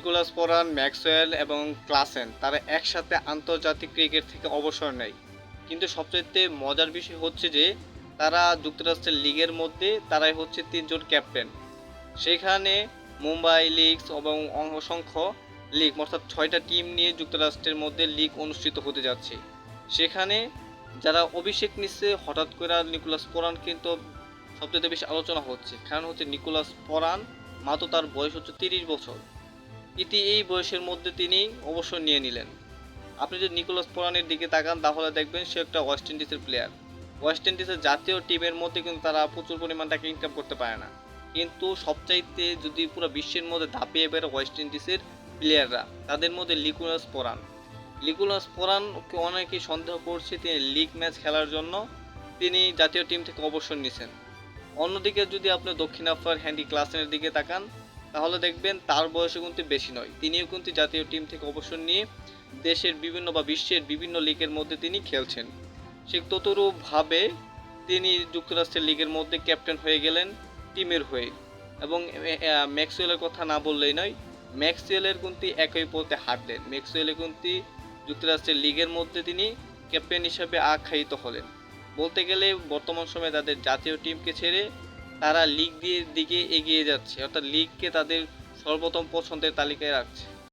Nicolas Pooran, Maxwell এবং Klaasen তারা একসাথে আন্তর্জাতিক ক্রিকেট থেকে অবসর নেয়। কিন্তু সবচাইতে মজার বিষয় হচ্ছে যে তারা যুক্তরাষ্ট্রের লিগের মধ্যে তারাই হচ্ছে ৩ জন ক্যাপ্টেন। সেখানে মুম্বাই লিগস এবং অসংখ্য লিগ অর্থাৎ ৬টা টিম নিয়ে যুক্তরাষ্ট্রের মধ্যে লিগ অনুষ্ঠিত হতে যাচ্ছে। সেখানে যারা অভিষেক নিচ্ছে হঠাৎ করে নিকোলাস পোরান কিন্তু সবচেয়ে বেশি আলোচনা হচ্ছে, কারণ হচ্ছে নিকোলাস পোরান মাত্র তার বয়স হচ্ছে ৩০ বছর। এই বয়সের মধ্যে তিনি অবসর নিয়ে নিলেন। আপনি যদি নিকোলাস পোরানের দিকে তাকান তাহলে দেখবেন সে একটা ওয়েস্ট ইন্ডিজের প্লেয়ার। ওয়েস্ট ইন্ডিজের জাতীয় টিমের মধ্যে কিন্তু তারা প্রচুর পরিমাণ টাকা ইনকাম করতে পারে না, কিন্তু সবচাইতে যদি পুরো বিশ্বের মধ্যে ধাপিয়ে বেড়ে ওয়েস্ট ইন্ডিজের প্লেয়াররা তাদের মধ্যে নিকোলাস পোরানকে অনেকেই সন্দেহ করছে তিনি লিগ ম্যাচ খেলার জন্য তিনি জাতীয় টিম থেকে অবসর নিয়েছেন। অন্যদিকে যদি আপনি দক্ষিণ আফ্রিকার হ্যান্ডি ক্লাসেনের দিকে তাকান তাহলে দেখবেন তার বয়সে কিন্তু বেশি নয়, তিনিও কিন্তু জাতীয় টিম থেকে অবসর নিয়ে দেশের বিভিন্ন বা বিশ্বের বিভিন্ন লিগের মধ্যে তিনি খেলছেন। সে ততরূপভাবে তিনি যুক্তরাষ্ট্রের লিগের মধ্যে ক্যাপ্টেন হয়ে গেলেন টিমের হয়ে। এবং ম্যাক্সওয়েলের কথা না বললেই নয়, ম্যাক্সওয়েলের কিন্তু একই পথে হাঁটলেন। ম্যাক্সওয়েলের কিন্তু যুক্তরাষ্ট্রের লিগের মধ্যে তিনি ক্যাপ্টেন হিসেবে আখ্যায়িত হলেন। বলতে গেলে বর্তমান সময়ে তাদের জাতীয় টিমকে ছেড়ে তারা লিগ দিকে এগিয়ে যাচ্ছে, অর্থাৎ লিগকে তাদের সর্বপ্রথম পছন্দের তালিকায় রাখছে।